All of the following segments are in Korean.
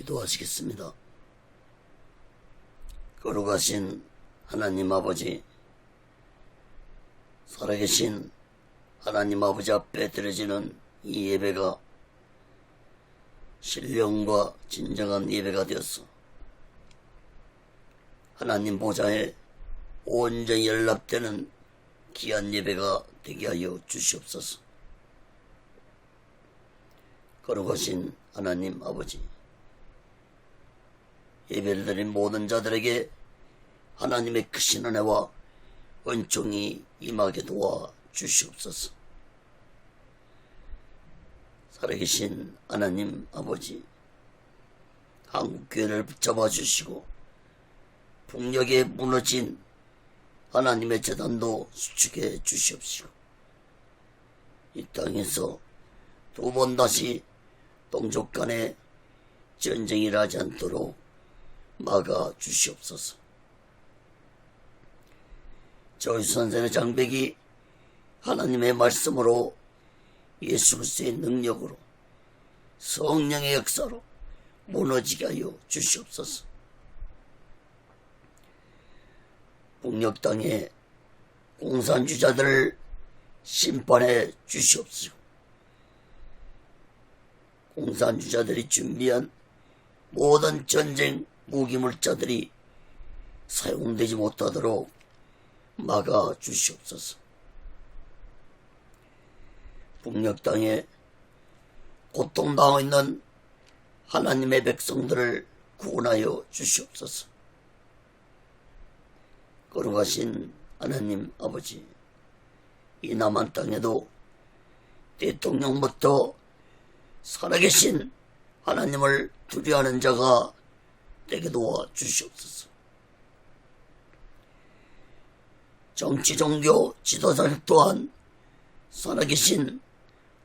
기도하시겠습니다. 거룩하신 하나님 아버지, 살아계신 하나님 아버지 앞에 드려지는 이 예배가 신령과 진정한 예배가 되어서 하나님 보좌에 온전히 연락되는 귀한 예배가 되게 하여 주시옵소서. 거룩하신 하나님 아버지, 예배를 드린 모든 자들에게 하나님의 크신 은혜와 은총이 임하게 도와 주시옵소서. 살아계신 하나님 아버지, 한국교회를 붙잡아 주시고 북녘에 무너진 하나님의 재단도 수축해 주시옵시고 이 땅에서 두 번 다시 동족 간에 전쟁이 일어나지 않도록 막아 주시옵소서. 저희 선생의 장벽이 하나님의 말씀으로 예수 그리스도의 능력으로 성령의 역사로 무너지게 하여 주시옵소서. 북녘 땅의 공산주의자들을 심판해 주시옵시고 공산주의자들이 준비한 모든 전쟁 무기물자들이 사용되지 못하도록 막아 주시옵소서. 북녘 땅에 고통당하고 있는 하나님의 백성들을 구원하여 주시옵소서. 거룩하신 하나님 아버지, 이 남한 땅에도 대통령부터 살아계신 하나님을 두려워하는 자가 되게 도와 주시옵소서. 정치 종교 지도자들 또한 살아계신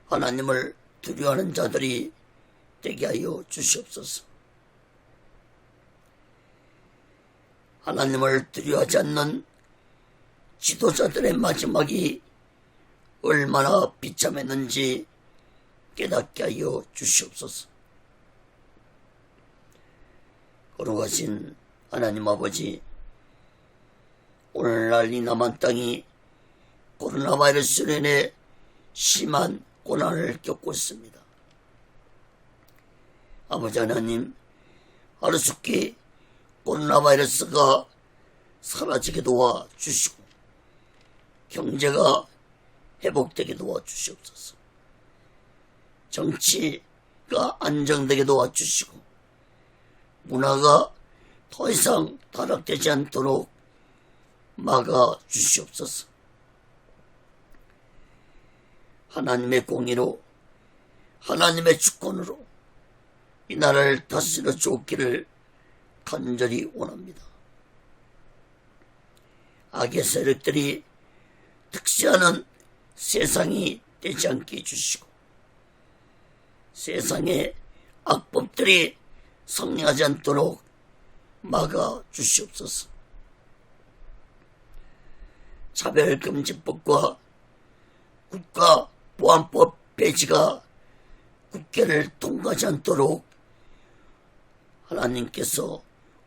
하나님을 두려워하는 자들이 되게 하여 주시옵소서. 하나님을 두려워하지 않는 지도자들의 마지막이 얼마나 비참했는지 깨닫게 하여 주시옵소서. 거룩하신 하나님 아버지, 오늘날 이 남한 땅이 코로나 바이러스로 인해 심한 고난을 겪고 있습니다. 아버지 하나님, 하루속히 코로나 바이러스가 사라지게 도와 주시고 경제가 회복되게 도와 주시옵소서. 정치가 안정되게 도와 주시고 문화가 더 이상 타락되지 않도록 막아 주시옵소서. 하나님의 공의로 하나님의 주권으로 이 나라를 다스려 주옵기를 간절히 원합니다. 악의 세력들이 특시하는 세상이 되지 않게 해주시고 세상의 악법들이 성행하지 않도록 막아 주시옵소서. 차별금지법과 국가보안법 폐지가 국회를 통과하지 않도록 하나님께서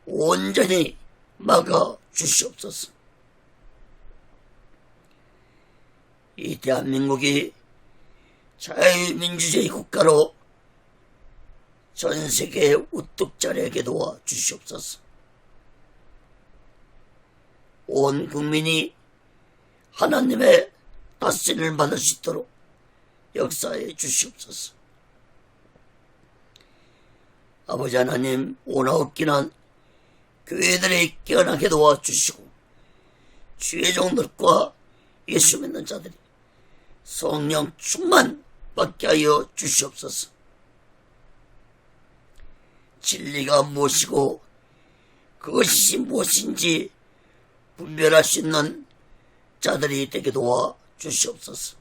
온전히 막아 주시옵소서. 이 대한민국이 자유민주주의 국가로 전 세계에 우뚝 자리하게 도와 주시옵소서. 온 국민이 하나님의 다스림을 받을 수 있도록 역사해 주시옵소서. 아버지 하나님, 오나웃기는 교회들이 깨어나게 도와주시고 주의 종들과 예수 믿는 자들이 성령 충만 받게 하여 주시옵소서. 진리가 무엇이고 그것이 무엇인지 분별할 수 있는 자들이 되게 도와 주시옵소서.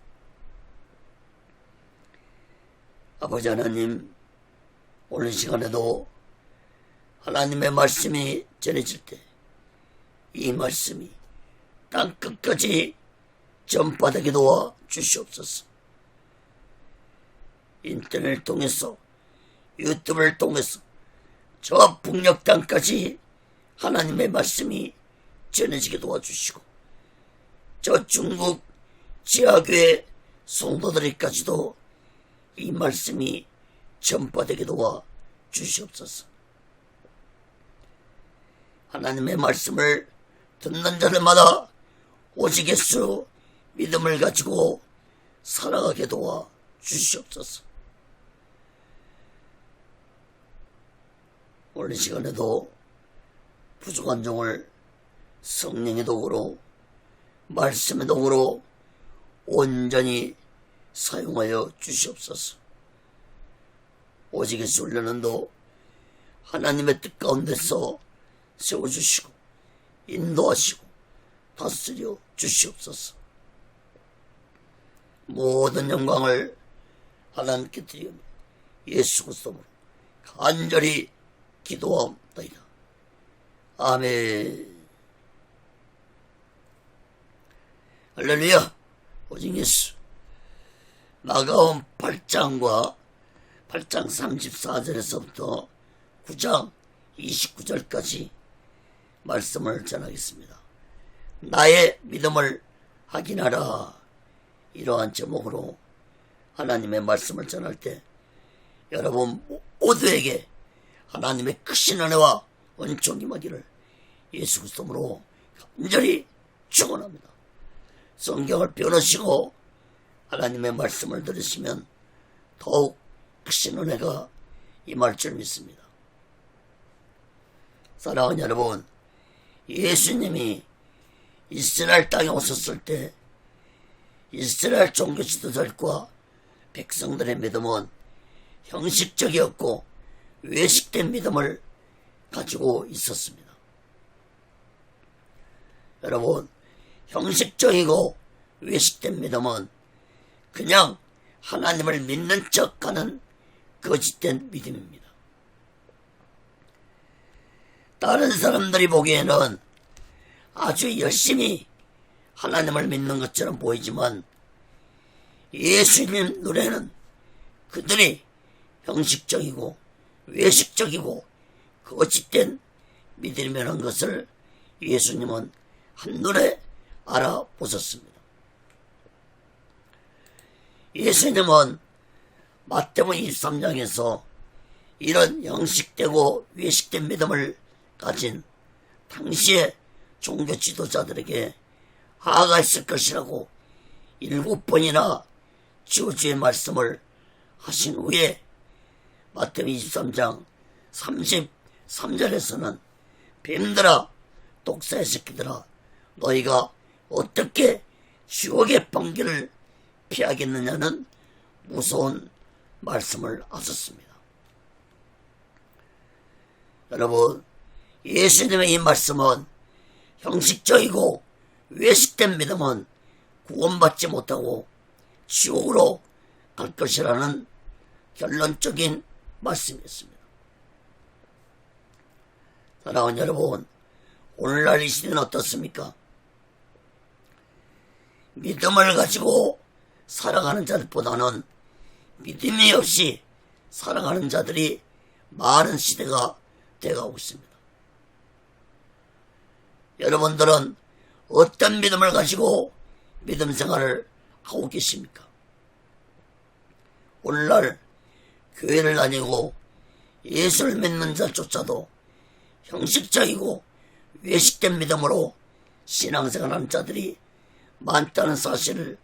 아버지 하나님, 오늘 시간에도 하나님의 말씀이 전해질 때 이 말씀이 땅끝까지 전파되게 도와 주시옵소서. 인터넷을 통해서, 유튜브를 통해서 저 북녘 땅까지 하나님의 말씀이 전해지게 도와주시고, 저 중국 지하교회 성도들에게까지도 이 말씀이 전파되게 도와 주시옵소서. 하나님의 말씀을 듣는 자들마다 오직 예수 믿음을 가지고 살아가게 도와 주시옵소서. 오늘 시간에도 부족한 종을 성령의 도구로, 말씀의 도구로 온전히 사용하여 주시옵소서. 오직 예수 훈련은도 하나님의 뜻 가운데서 세워주시고 인도하시고 다스려 주시옵소서. 모든 영광을 하나님께 드리며 예수 그리스도로 간절히 기도합니다. 아멘. 할렐루야. 오직 예수. 마가음 8장과 8장 34절에서부터 9장 29절까지 말씀을 전하겠습니다. 나의 믿음을 확인하라. 이러한 제목으로 하나님의 말씀을 전할 때 여러분 모두에게 하나님의 크신 은혜와 은총이 임하기를 예수 그리스도로 간절히 축원합니다. 성경을 펴놓으시고 하나님의 말씀을 들으시면 더욱 크신 은혜가 임할 줄 믿습니다. 사랑하는 여러분, 예수님이 이스라엘 땅에 오셨을 때 이스라엘 종교 지도자들과 백성들의 믿음은 형식적이었고 외식된 믿음을 가지고 있었습니다. 여러분, 형식적이고 외식된 믿음은 그냥 하나님을 믿는 척하는 거짓된 믿음입니다. 다른 사람들이 보기에는 아주 열심히 하나님을 믿는 것처럼 보이지만 예수님 눈에는 그들이 형식적이고 외식적이고 거짓된 믿음이라는 것을 예수님은 한눈에 알아보셨습니다. 예수님은 마태복음 23장에서 이런 형식되고 외식된 믿음을 가진 당시의 종교 지도자들에게 화가 있을 것이라고 7번이나 저주의 말씀을 하신 후에 마태복음 23장 33절에서는 뱀들아 독사의 새끼들아 너희가 어떻게 지옥의 번개를 피하겠느냐는 무서운 말씀을 하셨습니다. 여러분, 예수님의 이 말씀은 형식적이고 외식된 믿음은 구원받지 못하고 지옥으로 갈 것이라는 결론적인 말씀이었습니다. 사랑하는 여러분, 오늘날 이 시대는 어떻습니까? 믿음을 가지고 살아가는 자들보다는 믿음이 없이 살아가는 자들이 많은 시대가 되어가고 있습니다. 여러분들은 어떤 믿음을 가지고 믿음 생활을 하고 계십니까? 오늘날 교회를 다니고 예수를 믿는 자조차도 형식적이고 외식된 믿음으로 신앙생활하는 자들이 많다는 사실을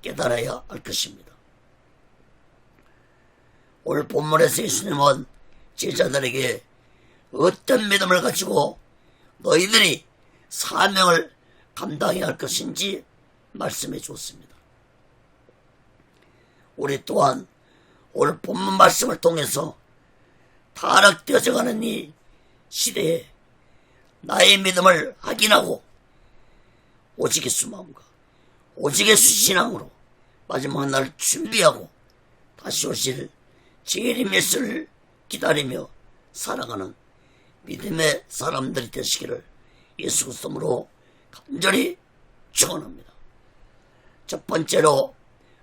깨달아야 할 것입니다. 오늘 본문에서 예수님은 제자들에게 어떤 믿음을 가지고 너희들이 사명을 감당해야 할 것인지 말씀해 주었습니다. 우리 또한 오늘 본문 말씀을 통해서 타락되어져가는 이 시대에 나의 믿음을 확인하고 오직 예수 마음과 오직 예수 신앙으로 마지막 날을 준비하고 다시 오실 재림 예수를 기다리며 살아가는 믿음의 사람들이 되시기를 예수 그리스도로 간절히 축원합니다. 첫 번째로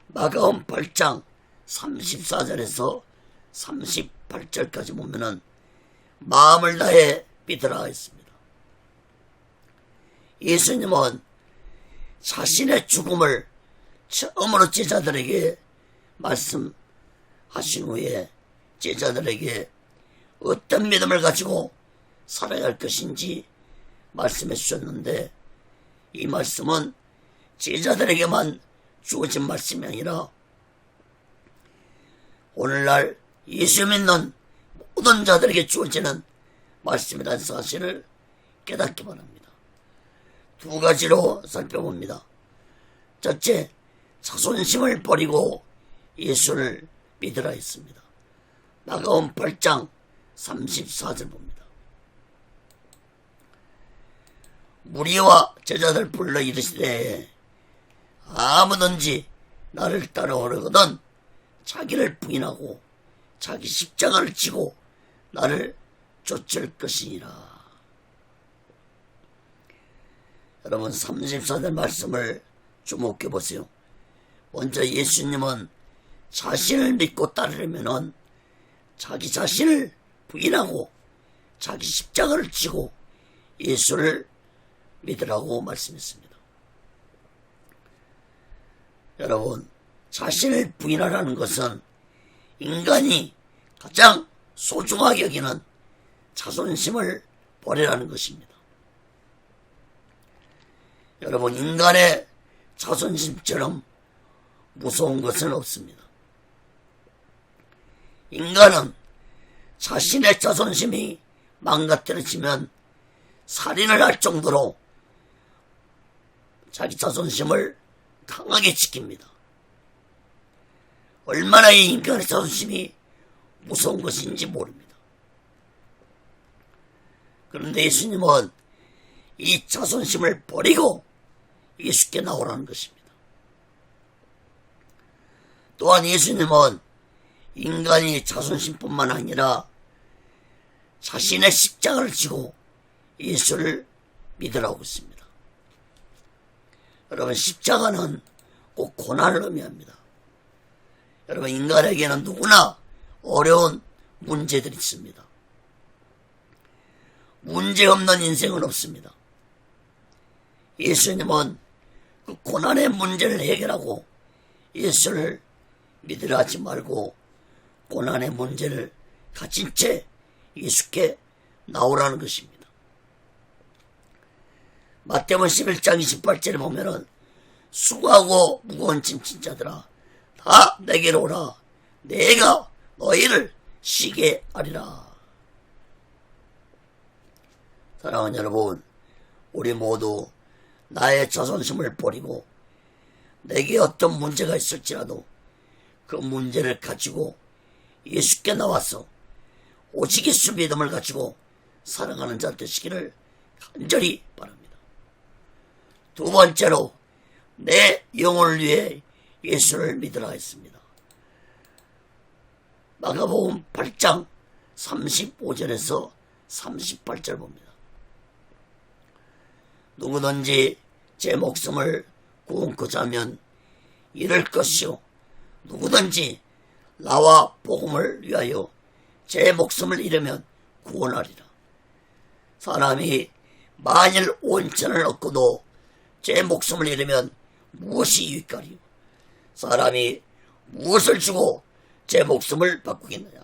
마가음 8장 34절에서 38절까지 보면은 마음을 다해 믿으라 했습니다. 예수님은 자신의 죽음을 처음으로 제자들에게 말씀하신 후에 제자들에게 어떤 믿음을 가지고 살아야 할 것인지 말씀해 주셨는데, 이 말씀은 제자들에게만 주어진 말씀이 아니라 오늘날 예수 믿는 모든 자들에게 주어지는 말씀이라는 사실을 깨닫기 바랍니다. 두 가지로 살펴봅니다. 첫째, 자존심을 버리고 예수를 믿으라 했습니다. 마가복음 8장 34절 봅니다. 무리와 제자들 불러 이르시되 아무든지 나를 따라오려거든 자기를 부인하고 자기 십자가를 지고 나를 쫓을 것이니라. 여러분, 34절 말씀을 주목해 보세요. 먼저 예수님은 자신을 믿고 따르려면 자기 자신을 부인하고 자기 십자가를 지고 예수를 믿으라고 말씀했습니다. 여러분, 자신을 부인하라는 것은 인간이 가장 소중하게 여기는 자존심을 버리라는 것입니다. 여러분, 인간의 자존심처럼 무서운 것은 없습니다. 인간은 자신의 자존심이 망가뜨려지면 살인을 할 정도로 자기 자존심을 강하게 지킵니다. 얼마나 이 인간의 자존심이 무서운 것인지 모릅니다. 그런데 예수님은 이 자존심을 버리고 예수께 나오라는 것입니다. 또한 예수님은 인간이 자존심뿐만 아니라 자신의 십자가를 지고 예수를 믿으라고 했습니다. 여러분, 십자가는 꼭 고난을 의미합니다. 여러분, 인간에게는 누구나 어려운 문제들이 있습니다. 문제 없는 인생은 없습니다. 예수님은 그 고난의 문제를 해결하고 예수를 믿으라 하지 말고 고난의 문제를 가진 채 예수께 나오라는 것입니다. 마태복음 11장 28절에 보면은 수고하고 무거운 짐진 자들아 다 내게로 오라 내가 너희를 쉬게 하리라. 사랑하는 여러분, 우리 모두 나의 자존심을 버리고 내게 어떤 문제가 있을지라도 그 문제를 가지고 예수께 나와서 오직 예수 믿음을 가지고 살아가는 자 되시기를 간절히 바랍니다. 두 번째로 내 영혼을 위해 예수를 믿으라 했습니다. 마가복음 8장 35절에서 38절 봅니다. 누구든지 제 목숨을 구원코자 하면 잃을 것이요 누구든지 나와 복음을 위하여 제 목숨을 잃으면 구원하리라. 사람이 만일 온천을 얻고도 제 목숨을 잃으면 무엇이 유익하리요? 사람이 무엇을 주고 제 목숨을 바꾸겠느냐?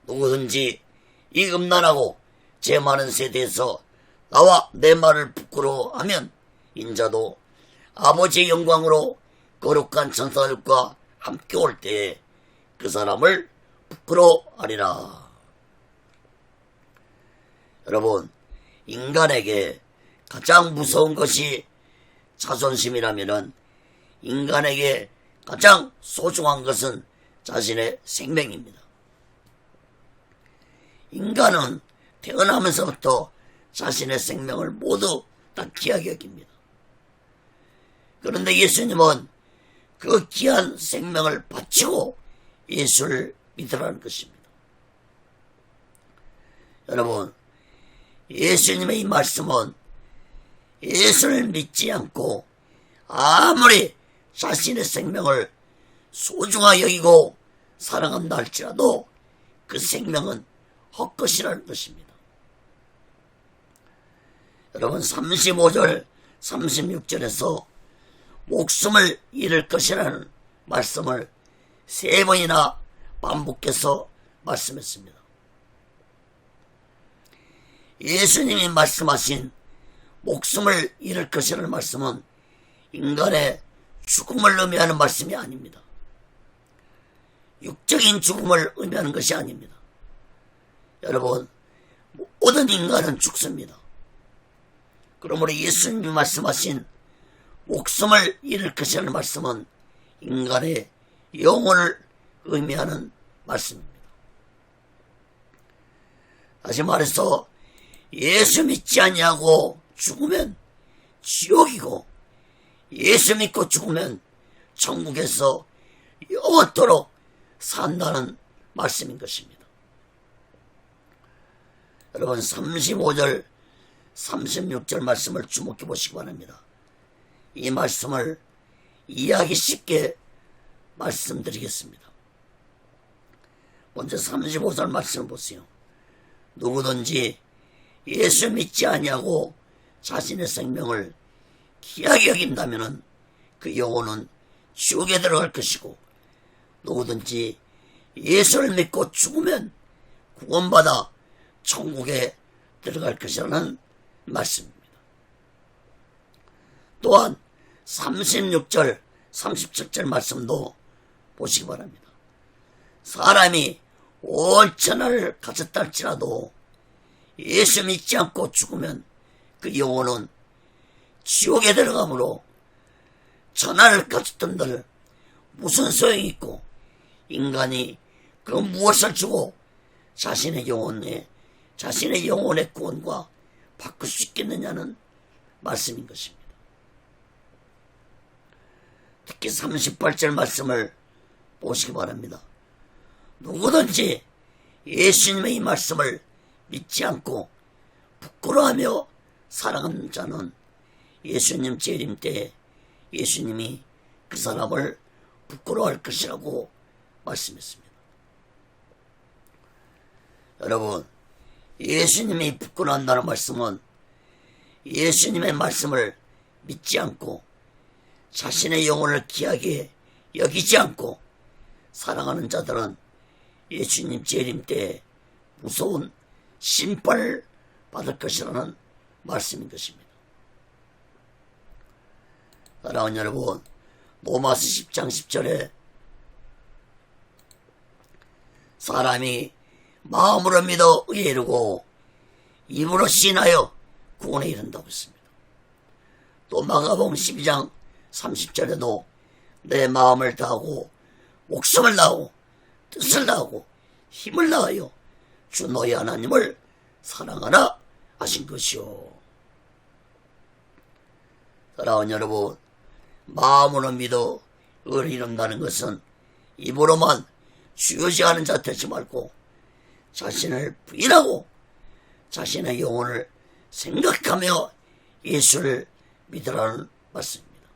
누구든지 이 음란하고 제 많은 세대에서 나와 내 말을 부끄러워하면 인자도 아버지의 영광으로 거룩한 천사들과 함께 올 때에 그 사람을 부끄러워하리라. 여러분, 인간에게 가장 무서운 것이 자존심이라면 인간에게 가장 소중한 것은 자신의 생명입니다. 인간은 태어나면서부터 자신의 생명을 모두 다 귀하게 여깁니다. 그런데 예수님은 그 귀한 생명을 바치고 예수를 믿으라는 것입니다. 여러분, 예수님의 이 말씀은 예수를 믿지 않고 아무리 자신의 생명을 소중하게 여기고 사랑한다 할지라도 그 생명은 헛것이라는 것입니다. 여러분 35절 36절에서 목숨을 잃을 것이라는 말씀을 3번이나 반복해서 말씀했습니다. 예수님이 말씀하신 목숨을 잃을 것이라는 말씀은 인간의 죽음을 의미하는 말씀이 아닙니다. 육적인 죽음을 의미하는 것이 아닙니다. 여러분 모든 인간은 죽습니다. 그러므로 예수님이 말씀하신 목숨을 잃을 것이라는 말씀은 인간의 영혼을 의미하는 말씀입니다. 다시 말해서 예수 믿지 아니하고 죽으면 지옥이고 예수 믿고 죽으면 천국에서 영원토록 산다는 말씀인 것입니다. 여러분 35절 36절 말씀을 주목해 보시기 바랍니다. 이 말씀을 이해하기 쉽게 말씀드리겠습니다. 먼저 35절 말씀을 보세요. 누구든지 예수 믿지 아니하고 자신의 생명을 귀하게 여긴다면 그 영혼은 지옥에 들어갈 것이고 누구든지 예수를 믿고 죽으면 구원받아 천국에 들어갈 것이라는 말씀입니다. 또한 36절 37절 말씀도 보시기 바랍니다. 사람이 온 천하를 가졌다 할지라도 예수 믿지 않고 죽으면 그 영혼은 지옥에 들어가므로 천하를 가졌던들 무슨 소용이 있고 인간이 그 무엇을 주고 자신의 영혼의 구원과 바꿀 수 있겠느냐는 말씀인 것입니다. 특히 38절 말씀을 보시기 바랍니다. 누구든지 예수님의 이 말씀을 믿지 않고 부끄러워하며 살아가는 자는 예수님 재림 때에 예수님이 그 사람을 부끄러워할 것이라고 말씀했습니다. 여러분 예수님이 부끄러워한다는 말씀은 예수님의 말씀을 믿지 않고 자신의 영혼을 귀하게 여기지 않고 살아가는 자들은 예수님 재림 때에 무서운 심판을 받을 것이라는 말씀인 것입니다. 사랑하는 여러분, 로마서 10장 10절에 사람이 마음으로 믿어 의에 이르고 입으로 시인하여 구원에 이른다고 했습니다. 또 마가복음 12장 30절에도 내 마음을 다하고 목숨을 다하고 뜻을 다하고 힘을 다하여 주 너희 하나님을 사랑하라 하신 것이요. 사랑하는 여러분, 마음으로 믿어 의를 이룬다는 것은 입으로만 주여지하는 자 되지 말고 자신을 부인하고 자신의 영혼을 생각하며 예수를 믿으라는 말씀입니다.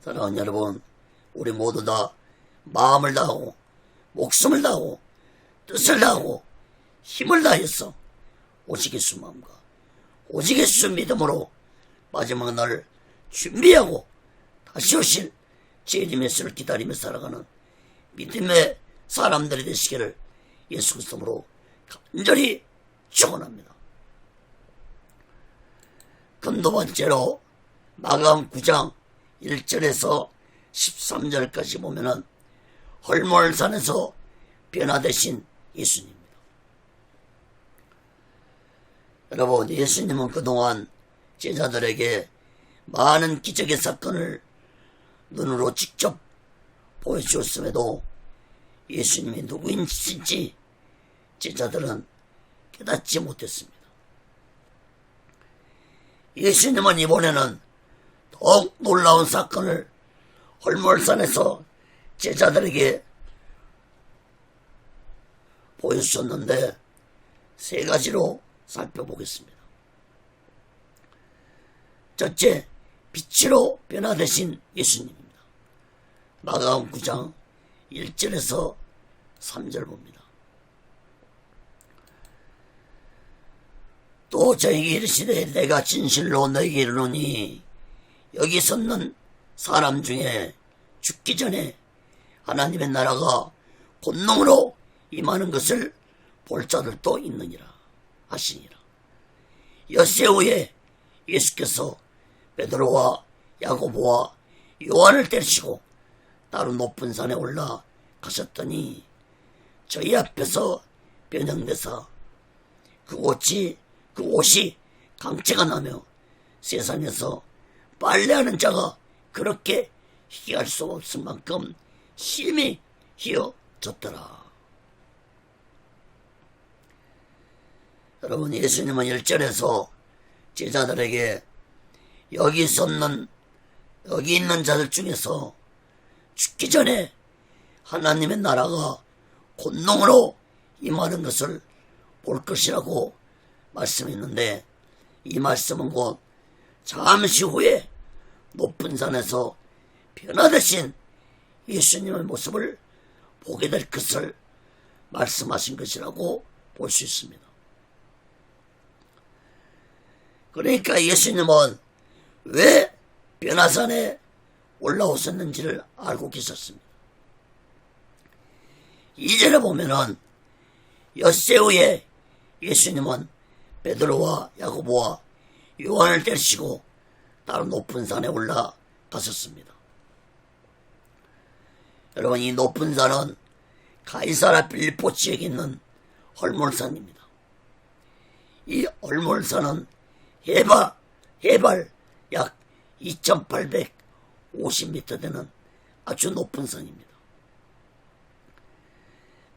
사랑하는 여러분, 우리 모두 다 마음을 다하고 목숨을 다하고 뜻을 다하고 힘을 다해서 오직 예수 마음과 오직 예수 믿음으로 마지막 날을 준비하고 다시 오실 재림 예수를 기다리며 살아가는 믿음의 사람들이 되시기를 예수 그리스도로 간절히 축원합니다. 그럼 두 번째로 마가복음 9장 1절에서 13절까지 보면은 헐모산에서 변화되신 예수님입니다. 여러분, 예수님은 그동안 제자들에게 많은 기적의 사건을 눈으로 직접 보여주었음에도 예수님이 누구인지 제자들은 깨닫지 못했습니다. 예수님은 이번에는 더욱 놀라운 사건을 헐모산에서 제자들에게 보여주셨는데 세 가지로 살펴보겠습니다. 첫째, 빛으로 변화되신 예수님입니다. 마가복음 9장 1절에서 3절 봅니다. 또 저에게 이르시되 내가 진실로 너에게 이르노니 여기 섰는 사람 중에 죽기 전에 하나님의 나라가 권능으로 임하는 것을 볼 자들도 있느니라 하시니라. 엿새 후에 예수께서 베드로와 야고보와 요한을 데리시고 따로 높은 산에 올라가셨더니 저희 앞에서 변형되사 그 옷이 강체가 나며 세상에서 빨래하는 자가 그렇게 희귀할 수 없을 만큼 심히 희어졌더라. 여러분, 예수님은 1절에서 제자들에게 여기 있는 자들 중에서 죽기 전에 하나님의 나라가 권능으로 임하는 것을 볼 것이라고 말씀했는데, 이 말씀은 곧 잠시 후에 높은 산에서 변화되신 예수님의 모습을 보게 될 것을 말씀하신 것이라고 볼 수 있습니다. 그러니까 예수님은 왜 변화산에 올라오셨는지를 알고 계셨습니다. 2절에 보면은 엿새 후에 예수님은 베드로와 야고보와 요한을 데리시고 따로 높은 산에 올라가셨습니다. 여러분, 이 높은 산은 가이사랴 빌립보 지역에 있는 헐몬산입니다. 이 헐몬산은 해발 약 2850m 되는 아주 높은 산입니다.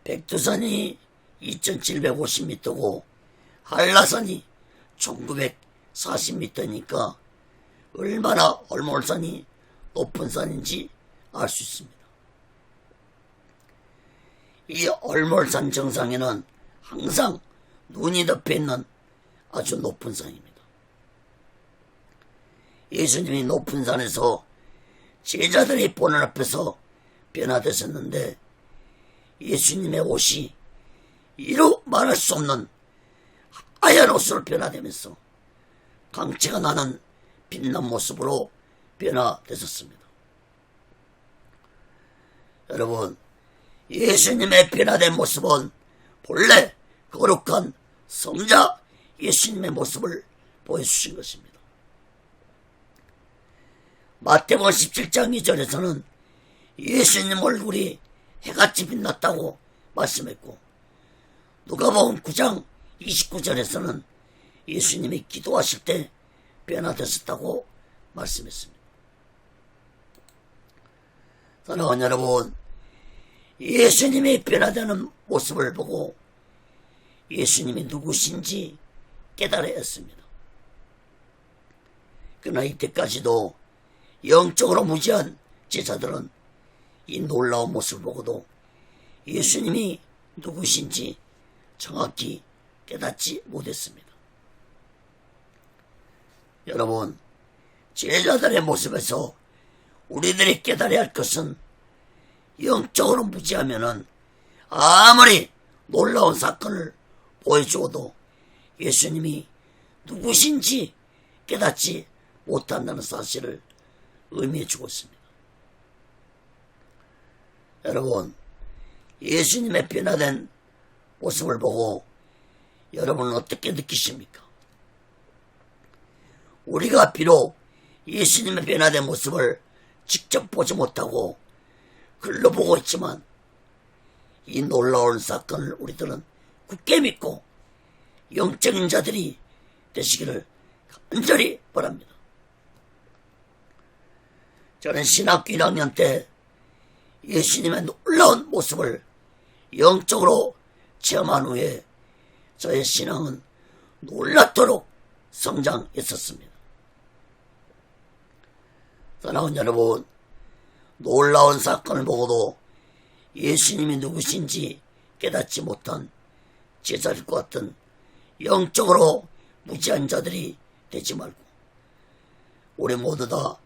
백두산이 2750m고 한라산이 1940m니까 얼마나 헐몬산이 높은 산인지 알 수 있습니다. 이 헐몬산 정상에는 항상 눈이 덮여있는 아주 높은 산입니다. 예수님이 높은 산에서 제자들이 보는 앞에서 변화되셨는데, 예수님의 옷이 이루 말할 수 없는 하얀 옷으로 변화되면서 강체가 나는 빛난 모습으로 변화되셨습니다. 여러분, 예수님의 변화된 모습은 본래 거룩한 성자 예수님의 모습을 보여주신 것입니다. 마태복음 17장 2절에서는 예수님 얼굴이 해같이 빛났다고 말씀했고, 누가복음 9장 29절에서는 예수님이 기도하실 때 변화되셨다고 말씀했습니다. 사랑하는 여러분, 예수님이 변화되는 모습을 보고 예수님이 누구신지 깨달아야 했습니다. 그러나 이때까지도 영적으로 무지한 제자들은 이 놀라운 모습을 보고도 예수님이 누구신지 정확히 깨닫지 못했습니다. 여러분, 제자들의 모습에서 우리들이 깨달아야 할 것은 영적으로 무지하면은 아무리 놀라운 사건을 보여주어도 예수님이 누구신지 깨닫지 못한다는 사실을 의미해 주고 있습니다. 여러분, 예수님의 변화된 모습을 보고 여러분은 어떻게 느끼십니까? 우리가 비록 예수님의 변화된 모습을 직접 보지 못하고 글로 보고 있지만 이 놀라운 사건을 우리들은 굳게 믿고 영적인 자들이 되시기를 간절히 바랍니다. 저는 신학교 1학년 때 예수님의 놀라운 모습을 영적으로 체험한 후에 저의 신앙은 놀랍도록 성장했었습니다. 사랑하는 여러분, 놀라운 사건을 보고도 예수님이 누구신지 깨닫지 못한 제자들과 같은 영적으로 무지한 자들이 되지 말고 우리 모두 다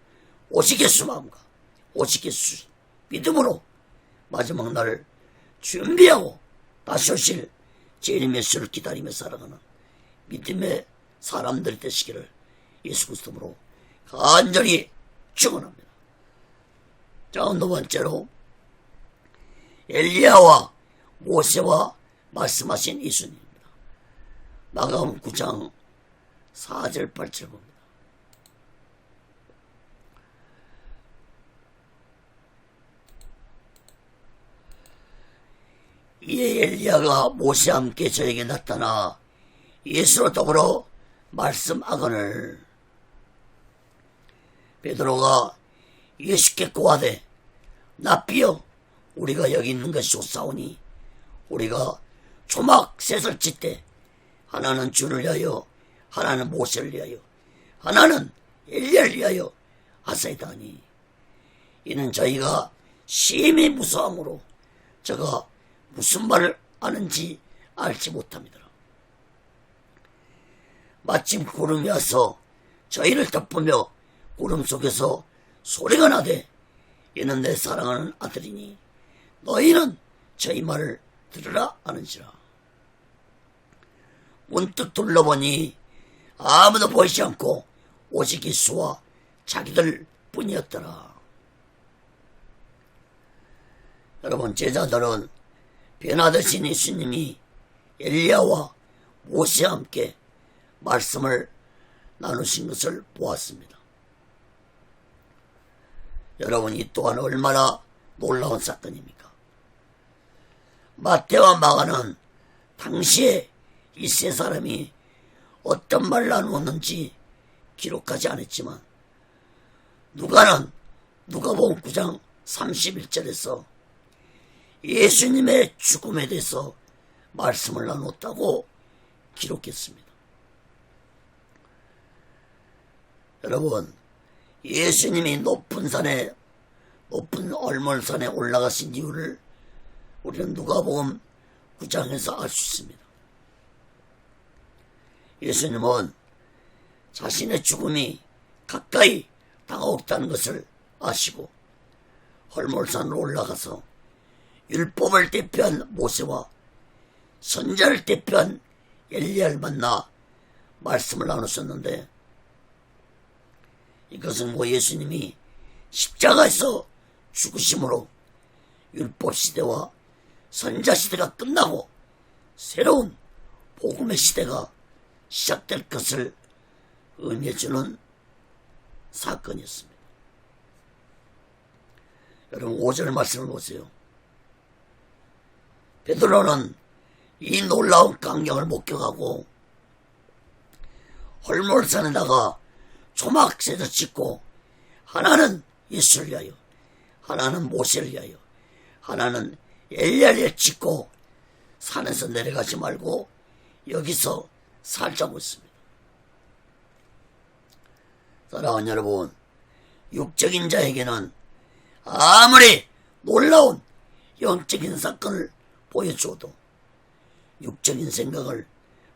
오직 예수 마음과 오직 예수 믿음으로 마지막 날 준비하고 다시 오실 재림 메시아를 기다리며 살아가는 믿음의 사람들이 되시기를 예수 그리스도로 간절히 축원합니다. 자, 두 번째로 엘리야와 모세와 말씀하신 예수님입니다. 마가복음 9장 4절 8절 봅니다. 이에 엘리야가 모세와 함께 저에게 나타나 예수로 더불어 말씀하거늘 베드로가 예수께 고하되 납비여 우리가 여기 있는 것이 좋사오니 우리가 초막 셋을 짓되 하나는 주를 위하여 하나는 모세를 위하여 하나는 엘리야를 위하여 하사이다 하니 이는 저희가 심히 무서함으로 저가 무슨 말을 하는지 알지 못합니다. 마침 구름이 와서 저희를 덮으며 구름 속에서 소리가 나되 이는 내 사랑하는 아들이니 너희는 저희 말을 들으라 하는지라. 문득 둘러보니 아무도 보이지 않고 오직 예수와 자기들 뿐이었더라. 여러분, 제자들은 변화되신 예수님이 엘리야와 모세와 함께 말씀을 나누신 것을 보았습니다. 여러분, 이 또한 얼마나 놀라운 사건입니까? 마태와 마가는 당시에 이 세 사람이 어떤 말을 나누었는지 기록하지 않았지만 누가는 누가복음 9장 31절에서 예수님의 죽음에 대해서 말씀을 나눴다고 기록했습니다. 여러분, 예수님이 높은 얼몰산에 올라가신 이유를 우리는 누가복음 9장에서 알 수 있습니다. 예수님은 자신의 죽음이 가까이 다가오고 있다는 것을 아시고 헐몰산으로 올라가서 율법을 대표한 모세와 선지자를 대표한 엘리야를 만나 말씀을 나누셨는데 이것은 예수님이 십자가에서 죽으심으로 율법 시대와 선지자 시대가 끝나고 새로운 복음의 시대가 시작될 것을 의미해주는 사건이었습니다. 여러분, 5절 말씀을 보세요. 베드로는 이 놀라운 광경을 목격하고 헐몰산에다가 초막셋을 짓고 하나는 예수를 위하여 하나는 모세를 위하여 하나는 엘리야를 짓고 산에서 내려가지 말고 여기서 살자고 했습니다. 사랑하는 여러분, 육적인 자에게는 아무리 놀라운 영적인 사건을 보여줘도 육적인 생각을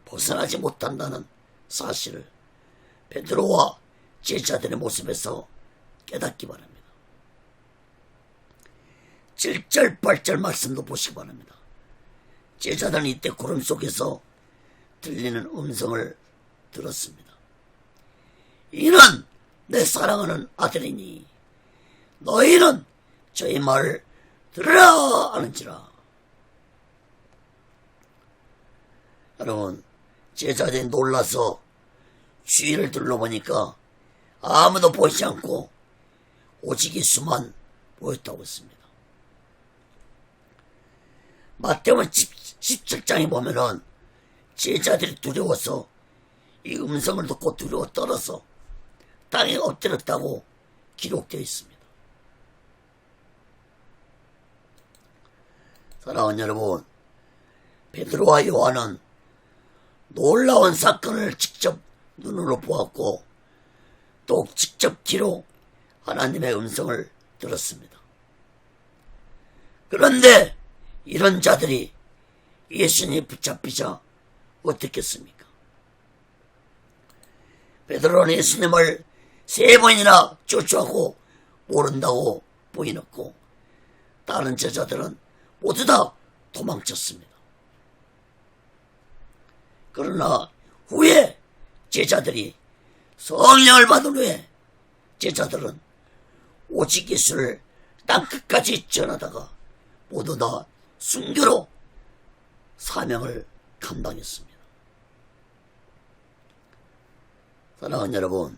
벗어나지 못한다는 사실을 베드로와 제자들의 모습에서 깨닫기 바랍니다. 7절 8절 말씀도 보시기 바랍니다. 제자들은 이때 구름 속에서 들리는 음성을 들었습니다. 이는 내 사랑하는 아들이니 너희는 저희 말을 들으라 하는지라. 여러분, 제자들이 놀라서 주위를 둘러보니까 아무도 보이지 않고 오직 예수만 보였다고 했습니다. 마태복음 17장에 보면은 제자들이 두려워서 이 음성을 듣고 두려워 떨어서 땅에 엎드렸다고 기록되어 있습니다. 사랑하는 여러분, 베드로와 요한은 놀라운 사건을 직접 눈으로 보았고 또 직접 귀로 하나님의 음성을 들었습니다. 그런데 이런 자들이 예수님이 붙잡히자 어떻겠습니까? 베드로는 예수님을 3번이나 쫓아오고 모른다고 부인했고 다른 제자들은 모두 다 도망쳤습니다. 그러나 후에 제자들이 성령을 받은 후에 제자들은 오직 예수를 땅끝까지 전하다가 모두 다 순교로 사명을 감당했습니다. 사랑하는 여러분,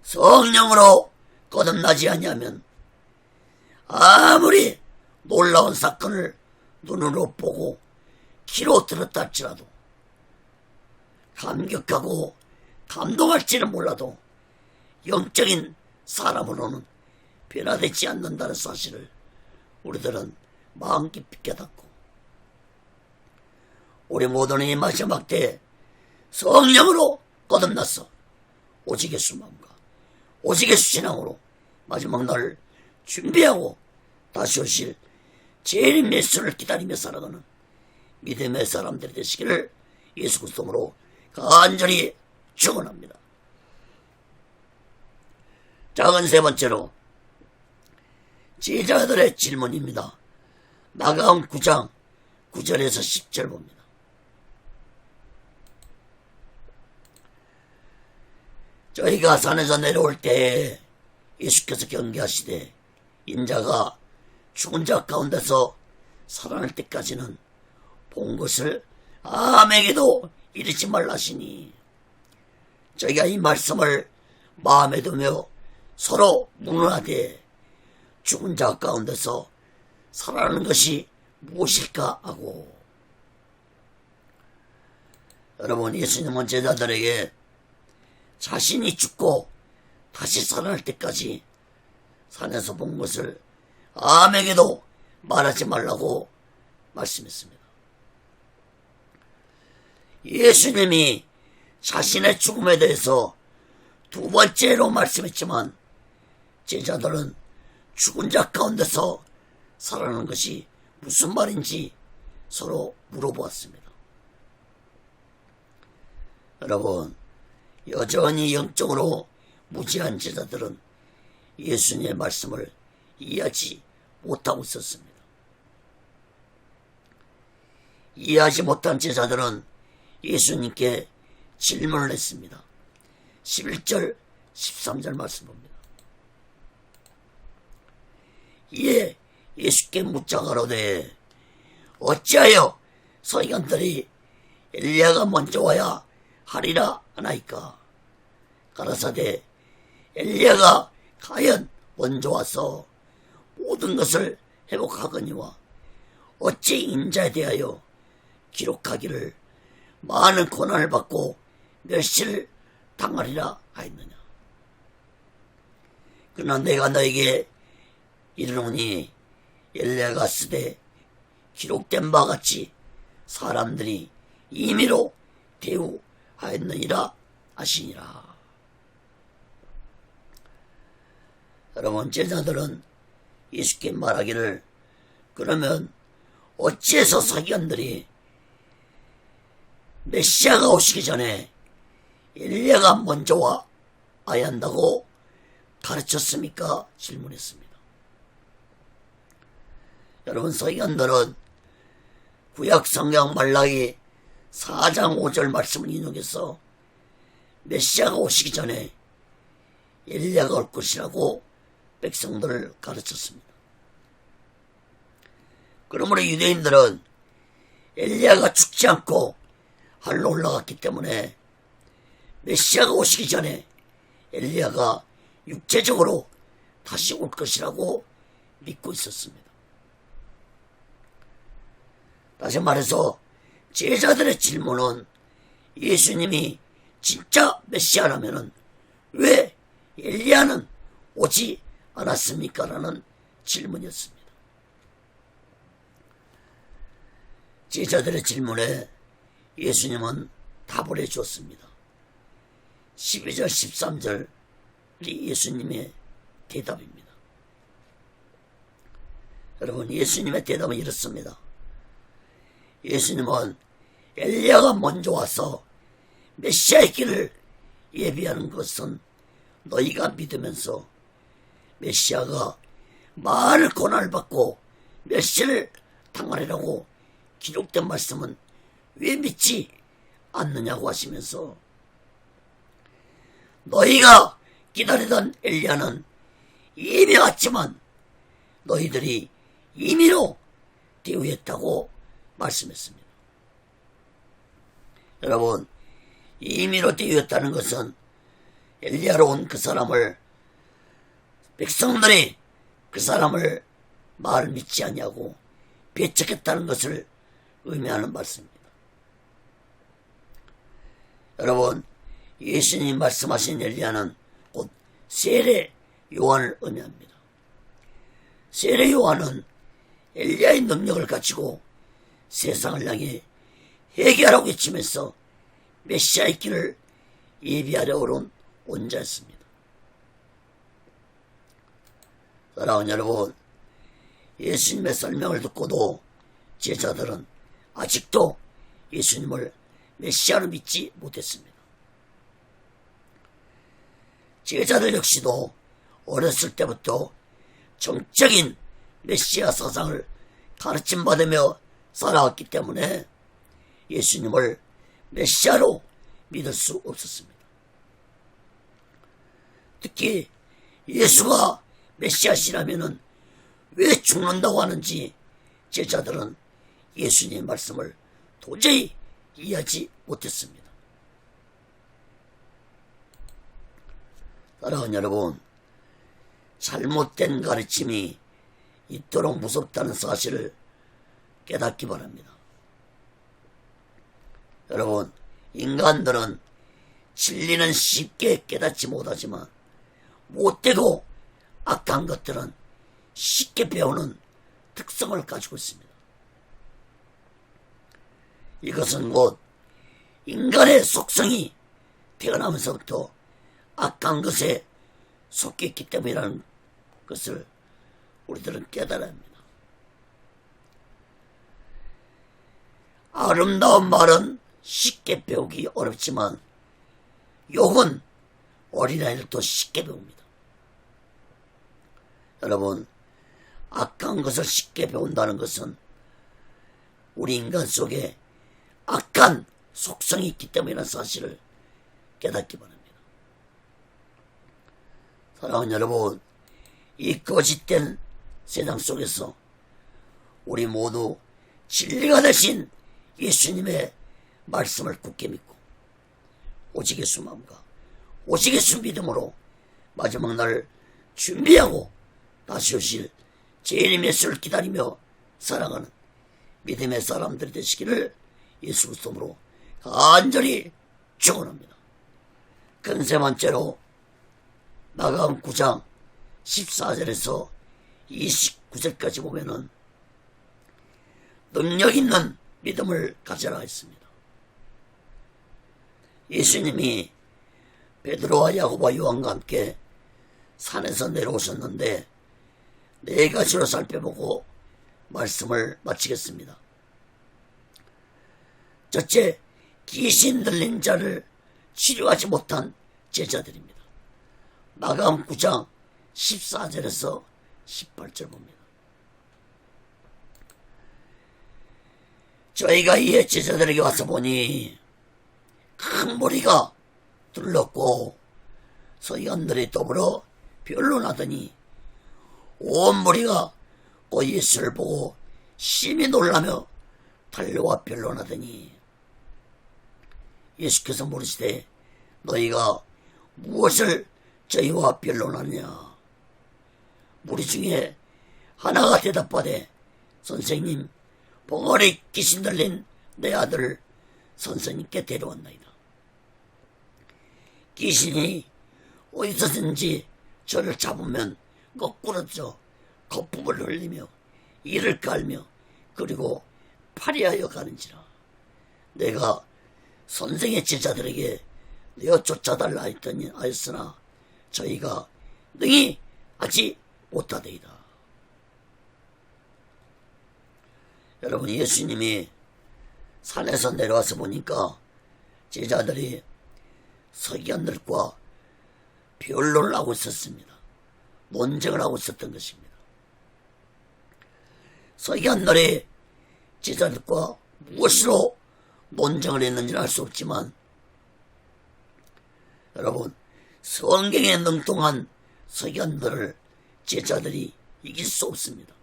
성령으로 거듭나지 아니하면 아무리 놀라운 사건을 눈으로 보고 귀로 들었다 할지라도 감격하고 감동할지는 몰라도 영적인 사람으로는 변화되지 않는다는 사실을 우리들은 마음 깊이 깨닫고, 우리 모두는 이 마지막 때에 성령으로 거듭났어 오직 예수 마음과 오직 예수 신앙으로 마지막 날을 준비하고 다시 오실 재림 예수를 기다리며 살아가는 믿음의 사람들이 되시기를 예수 그리스도로 간절히 축원합니다. 작은 세 번째로 제자들의 질문입니다. 마가음 9장 9절에서 10절 봅니다. 저희가 산에서 내려올 때 예수께서 경계하시되 인자가 죽은 자 가운데서 살아날 때까지는 본 것을 아무에게도 이르지 말라시니, 저희가 이 말씀을 마음에 두며 서로 묻는하되 죽은 자 가운데서 살아나는 것이 무엇일까 하고. 여러분, 예수님은 제자들에게 자신이 죽고 다시 살아날 때까지 산에서 본 것을 아무에게도 말하지 말라고 말씀했습니다. 예수님이 자신의 죽음에 대해서 두 번째로 말씀했지만 제자들은 죽은 자 가운데서 살아나는 것이 무슨 말인지 서로 물어보았습니다. 여러분, 여전히 영적으로 무지한 제자들은 예수님의 말씀을 이해하지 못하고 있었습니다. 이해하지 못한 제자들은 예수님께 질문을 했습니다. 11절 13절 말씀 봅니다. 이에 예수께 묻자 가로되 어찌하여 서기관들이 엘리야가 먼저 와야 하리라 하나이까? 가라사대 엘리야가 과연 먼저 와서 모든 것을 회복하거니와 어찌 인자에 대하여 기록하기를 많은 고난을 받고 멸시를 당하리라 하였느냐? 그러나 내가 너에게 이르노니 엘리야가 쓰되 기록된 바와 같이 사람들이 임의로 대우하였느니라 하시니라. 여러분, 제자들은 예수께 말하기를 그러면 어찌해서 서기관들이 메시아가 오시기 전에 엘리야가 먼저 와야 한다고 가르쳤습니까? 질문했습니다. 여러분, 서기관들은 구약 성경 말라기 4장 5절 말씀을 인용해서 메시아가 오시기 전에 엘리야가 올 것이라고 백성들을 가르쳤습니다. 그러므로 유대인들은 엘리야가 죽지 않고 하늘로 올라갔기 때문에 메시아가 오시기 전에 엘리야가 육체적으로 다시 올 것이라고 믿고 있었습니다. 다시 말해서 제자들의 질문은 예수님이 진짜 메시아라면 왜 엘리야는 오지 않았습니까? 라는 질문이었습니다. 제자들의 질문에 예수님은 답을 해주었습니다. 12절 13절이 예수님의 대답입니다. 여러분, 예수님의 대답은 이렇습니다. 예수님은 엘리야가 먼저 와서 메시아의 길을 예비하는 것은 너희가 믿으면서 메시아가 많은 고난을 받고 멸시를 당하리라고 기록된 말씀은 왜 믿지 않느냐고 하시면서 너희가 기다리던 엘리야는 이미 왔지만 너희들이 임의로 대우했다고 말씀했습니다. 여러분, 임의로 대우했다는 것은 엘리야로 온 그 사람을 백성들이 그 사람을 말을 믿지 않냐고 배척했다는 것을 의미하는 말씀입니다. 여러분, 예수님이 말씀하신 엘리야는 곧 세례 요한을 의미합니다. 세례 요한은 엘리야의 능력을 가지고 세상을 향해 회개하라고 외치면서 메시아의 길을 예비하려 온 원자였습니다. 사랑하는 여러분, 예수님의 설명을 듣고도 제자들은 아직도 예수님을 메시아로 믿지 못했습니다. 제자들 역시도 어렸을 때부터 정적인 메시아 사상을 가르침받으며 살아왔기 때문에 예수님을 메시아로 믿을 수 없었습니다. 특히 예수가 메시아시라면 왜 죽는다고 하는지 제자들은 예수님의 말씀을 도저히 이해하지 못했습니다. 사랑하는 여러분, 잘못된 가르침이 이토록 무섭다는 사실을 깨닫기 바랍니다. 여러분, 인간들은 진리는 쉽게 깨닫지 못하지만 못되고 악한 것들은 쉽게 배우는 특성을 가지고 있습니다. 이것은 곧 인간의 속성이 태어나면서부터 악한 것에 속해 있기 때문이라는 것을 우리들은 깨달아야 합니다. 아름다운 말은 쉽게 배우기 어렵지만 욕은 어린아이들도 쉽게 배웁니다. 여러분, 악한 것을 쉽게 배운다는 것은 우리 인간 속에 악한 속성이 있기 때문이라는 사실을 깨닫기 바랍니다. 사랑하는 여러분, 이 거짓된 세상 속에서 우리 모두 진리가 되신 예수님의 말씀을 굳게 믿고 오직 예수 마음과 오직 예수 믿음으로 마지막 날을 준비하고 다시 오실 재림 예수를 기다리며 살아가는 믿음의 사람들이 되시기를 예수 그리스도로 간절히 축원합니다. 큰 세 번째로 마가음 9장 14절에서 29절까지 보면은 능력 있는 믿음을 가져라 했습니다. 예수님이 베드로와 야고보와 요한과 함께 산에서 내려오셨는데 네 가지로 살펴보고 말씀을 마치겠습니다. 첫째, 귀신 들린 자를 치료하지 못한 제자들입니다. 마가음 9장 14절에서 18절 봅니다. 저희가 이에 제자들에게 와서 보니 큰 무리가 둘렀고 서기관들이 더불어 변론하더니 온 무리가 곧 예수를 보고 심히 놀라며 달려와 변론하더니 예수께서 물으시되 너희가 무엇을 저희와 변론하느냐? 무리 중에 하나가 대답하되 선생님, 벙어리 귀신 들린 내 아들을 선생님께 데려왔나이다. 귀신이 어디서든지 저를 잡으면 거꾸러져 거품을 흘리며 이를 깔며 그리고 파리하여 가는지라. 내가 선생의 제자들에게 내어 쫓아달라 했더니 하였으나 저희가 능히 하지 못하되이다. 여러분, 예수님이 산에서 내려와서 보니까 제자들이 서기관들과 변론을 하고 있었습니다. 논쟁을 하고 있었던 것입니다. 서기관들이 제자들과 무엇으로 논쟁을 했는지는 알 수 없지만 여러분, 성경에 능통한 서기관들을 제자들이 이길 수 없습니다.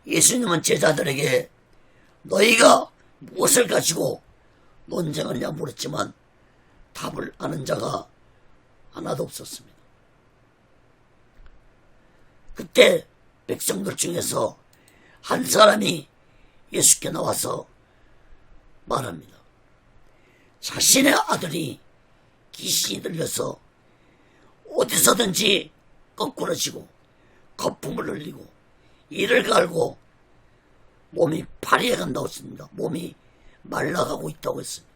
예수님은 제자들에게 너희가 무엇을 가지고 논쟁하느냐 물었지만 답을 아는 자가 하나도 없었습니다. 그때 백성들 중에서 한 사람이 예수께 나와서 말합니다. 자신의 아들이 귀신이 들려서 어디서든지 거꾸러지고 거품을 흘리고 이를 갈고 몸이 파리해 간다고 했습니다. 몸이 말라가고 있다고 했습니다.